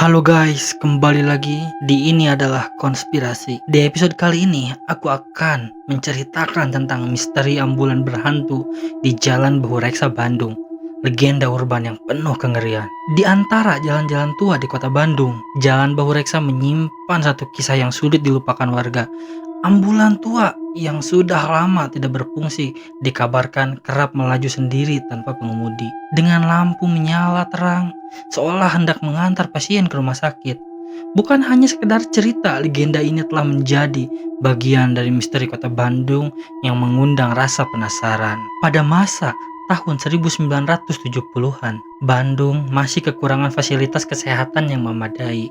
Halo guys, kembali lagi di Ini Adalah Konspirasi. Di episode kali ini, aku akan menceritakan tentang misteri ambulan berhantu di Jalan Bahureksa, Bandung. Legenda urban yang penuh kengerian. Di antara jalan-jalan tua di kota Bandung, Jalan Bahureksa menyimpan satu kisah yang sulit dilupakan warga. Ambulan tua yang sudah lama tidak berfungsi dikabarkan kerap melaju sendiri tanpa pengemudi. Dengan lampu menyala terang, seolah hendak mengantar pasien ke rumah sakit. Bukan hanya sekedar cerita, legenda ini telah menjadi bagian dari misteri kota Bandung yang mengundang rasa penasaran. Pada masa tahun 1970-an, Bandung masih kekurangan fasilitas kesehatan yang memadai.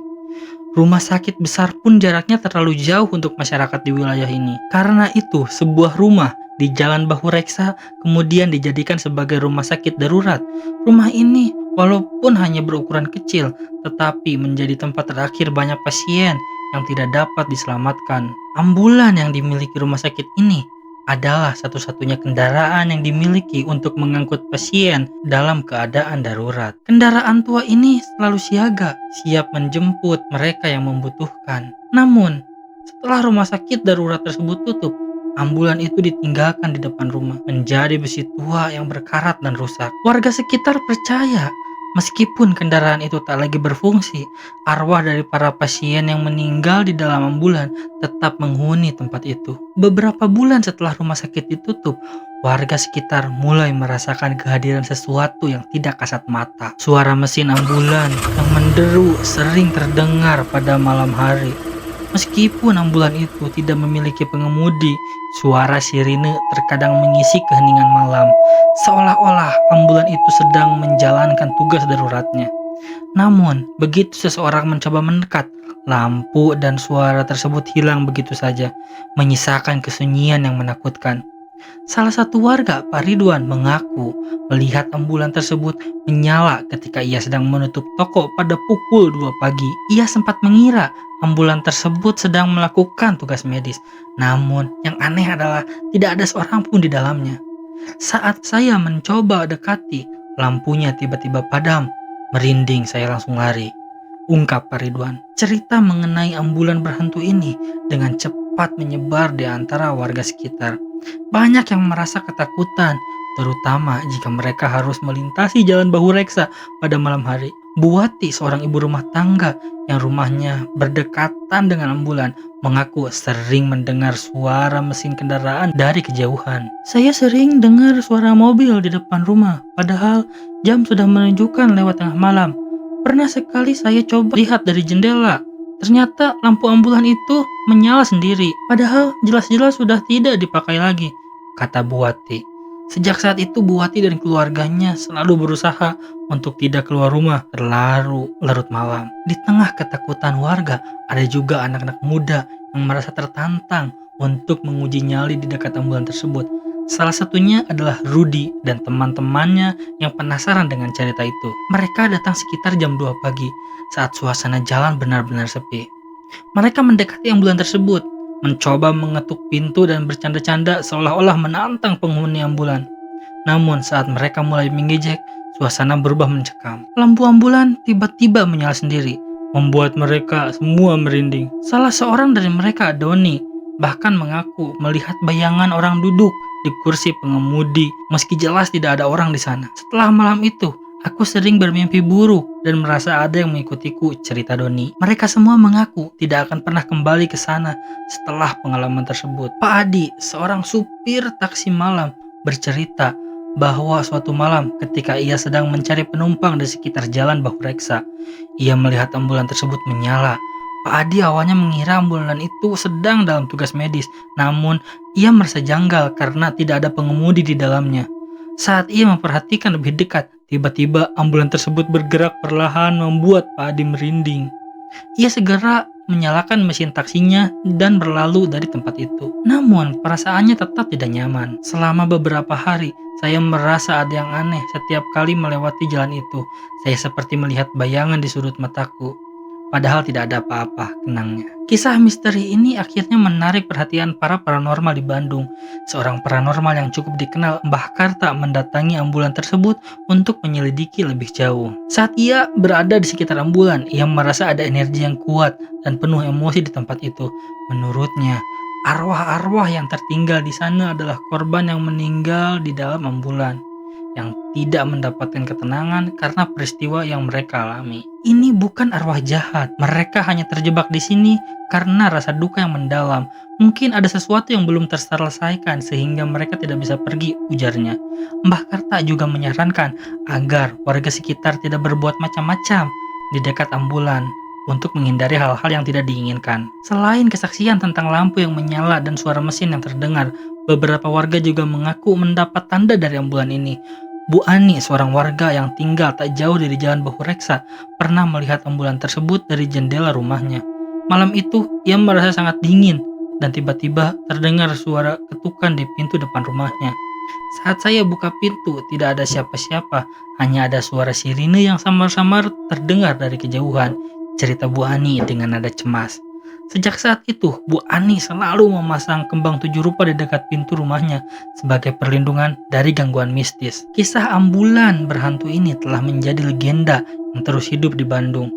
Rumah sakit besar pun jaraknya terlalu jauh untuk masyarakat di wilayah ini. Karena itu, sebuah rumah di Jalan Bahureksa kemudian dijadikan sebagai rumah sakit darurat. Rumah ini walaupun hanya berukuran kecil, tetapi menjadi tempat terakhir banyak pasien yang tidak dapat diselamatkan. Ambulan yang dimiliki rumah sakit ini adalah satu-satunya kendaraan yang dimiliki untuk mengangkut pasien dalam keadaan darurat. Kendaraan tua ini selalu siaga, siap menjemput mereka yang membutuhkan. Namun, setelah rumah sakit darurat tersebut tutup, ambulan itu ditinggalkan di depan rumah, menjadi besi tua yang berkarat dan rusak. Warga sekitar percaya, meskipun kendaraan itu tak lagi berfungsi, arwah dari para pasien yang meninggal di dalam ambulan tetap menghuni tempat itu. Beberapa bulan setelah rumah sakit ditutup, warga sekitar mulai merasakan kehadiran sesuatu yang tidak kasat mata. Suara mesin ambulan yang menderu sering terdengar pada malam hari. Meskipun ambulan itu tidak memiliki pengemudi, suara sirine terkadang mengisi keheningan malam, seolah-olah ambulan itu sedang menjalankan tugas daruratnya. Namun, begitu seseorang mencoba mendekat, lampu dan suara tersebut hilang begitu saja, menyisakan kesunyian yang menakutkan. Salah satu warga, Pak Ridwan, mengaku melihat ambulan tersebut menyala ketika ia sedang menutup toko pada pukul 2 pagi. Ia sempat mengira ambulan tersebut sedang melakukan tugas medis. Namun, yang aneh adalah tidak ada seorang pun di dalamnya. Saat saya mencoba dekati, lampunya tiba-tiba padam. Merinding saya langsung lari, ungkap Pak Ridwan. Cerita mengenai ambulan berhantu ini dengan cepat menyebar di antara warga sekitar. Banyak yang merasa ketakutan, terutama jika mereka harus melintasi Jalan Bahureksa pada malam hari. Buati, seorang ibu rumah tangga yang rumahnya berdekatan dengan ambulan, mengaku sering mendengar suara mesin kendaraan dari kejauhan. Saya sering dengar suara mobil di depan rumah, padahal jam sudah menunjukkan lewat tengah malam. Pernah sekali saya coba lihat dari jendela. Ternyata lampu ambulan itu menyala sendiri, padahal jelas-jelas sudah tidak dipakai lagi, kata Buati. Sejak saat itu Buati dan keluarganya selalu berusaha untuk tidak keluar rumah terlalu larut malam. Di tengah ketakutan warga, ada juga anak-anak muda yang merasa tertantang untuk menguji nyali di dekat ambulan tersebut. Salah satunya adalah Rudy dan teman-temannya yang penasaran dengan cerita itu. Mereka datang sekitar jam 2 pagi saat suasana jalan benar-benar sepi. Mereka mendekati ambulan tersebut, mencoba mengetuk pintu dan bercanda-canda seolah-olah menantang penghuni ambulan. Namun saat mereka mulai mengejek, suasana berubah mencekam. Lampu ambulan tiba-tiba menyala sendiri, membuat mereka semua merinding. Salah seorang dari mereka, Doni, bahkan mengaku melihat bayangan orang duduk di kursi pengemudi meski jelas tidak ada orang di sana. Setelah malam itu, aku sering bermimpi buruk dan merasa ada yang mengikutiku, cerita Doni. Mereka semua mengaku tidak akan pernah kembali ke sana setelah pengalaman tersebut. Pak Adi, seorang supir taksi malam, bercerita bahwa suatu malam ketika ia sedang mencari penumpang di sekitar Jalan Bahureksa, ia melihat ambulan tersebut menyala. Pak Adi awalnya mengira ambulan itu sedang dalam tugas medis, namun ia merasa janggal karena tidak ada pengemudi di dalamnya. Saat ia memperhatikan lebih dekat, tiba-tiba ambulan tersebut bergerak perlahan membuat Pak Adi merinding. Ia segera menyalakan mesin taksinya dan berlalu dari tempat itu. Namun perasaannya tetap tidak nyaman. Selama beberapa hari, saya merasa ada yang aneh setiap kali melewati jalan itu. Saya seperti melihat bayangan di sudut mataku. padahal tidak ada apa-apa, kenangnya. Kisah misteri ini akhirnya menarik perhatian para paranormal di Bandung. Seorang paranormal yang cukup dikenal, Mbah Karta, mendatangi ambulan tersebut untuk menyelidiki lebih jauh. Saat ia berada di sekitar ambulan, ia merasa ada energi yang kuat dan penuh emosi di tempat itu. Menurutnya, arwah-arwah yang tertinggal di sana adalah korban yang meninggal di dalam ambulan, yang tidak mendapatkan ketenangan karena peristiwa yang mereka alami. Ini bukan arwah jahat, mereka hanya terjebak di sini karena rasa duka yang mendalam. Mungkin ada sesuatu yang belum terselesaikan sehingga mereka tidak bisa pergi, ujarnya. Mbah Karta juga menyarankan agar warga sekitar tidak berbuat macam-macam di dekat ambulan untuk menghindari hal-hal yang tidak diinginkan. Selain kesaksian tentang lampu yang menyala dan suara mesin yang terdengar, beberapa warga juga mengaku mendapat tanda dari ambulan ini. Bu Ani, seorang warga yang tinggal tak jauh dari Jalan Bahureksa, pernah melihat ambulan tersebut dari jendela rumahnya. Malam itu, ia merasa sangat dingin dan tiba-tiba terdengar suara ketukan di pintu depan rumahnya. Saat saya buka pintu, tidak ada siapa-siapa, hanya ada suara sirine yang samar-samar terdengar dari kejauhan, cerita Bu Ani dengan nada cemas. Sejak saat itu, Bu Ani selalu memasang kembang 7 rupa di dekat pintu rumahnya sebagai perlindungan dari gangguan mistis. Kisah ambulan berhantu ini telah menjadi legenda yang terus hidup di Bandung.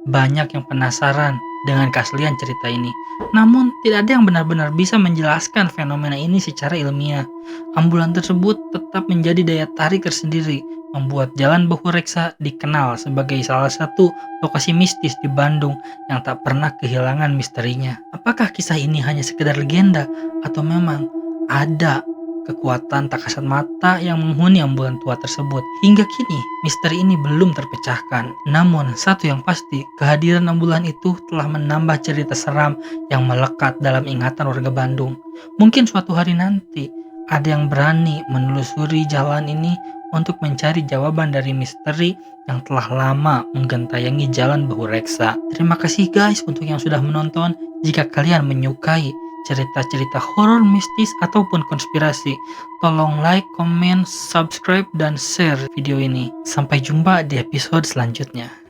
Banyak yang penasaran dengan keaslian cerita ini, namun tidak ada yang benar-benar bisa menjelaskan fenomena ini secara ilmiah. Ambulan tersebut tetap menjadi daya tarik tersendiri, membuat Jalan Bahureksa dikenal sebagai salah satu lokasi mistis di Bandung yang tak pernah kehilangan misterinya. Apakah kisah ini hanya sekedar legenda atau memang ada kekuatan tak kasat mata yang menghuni ambulan tua tersebut? Hingga kini, misteri ini belum terpecahkan. Namun, satu yang pasti, kehadiran ambulan itu telah menambah cerita seram yang melekat dalam ingatan warga Bandung. Mungkin suatu hari nanti, ada yang berani menelusuri jalan ini untuk mencari jawaban dari misteri yang telah lama menggentayangi Jalan Bahureksa. Terima kasih guys untuk yang sudah menonton. Jika kalian menyukai cerita-cerita horor mistis ataupun konspirasi, tolong like, comment, subscribe, dan share video ini. Sampai jumpa di episode selanjutnya.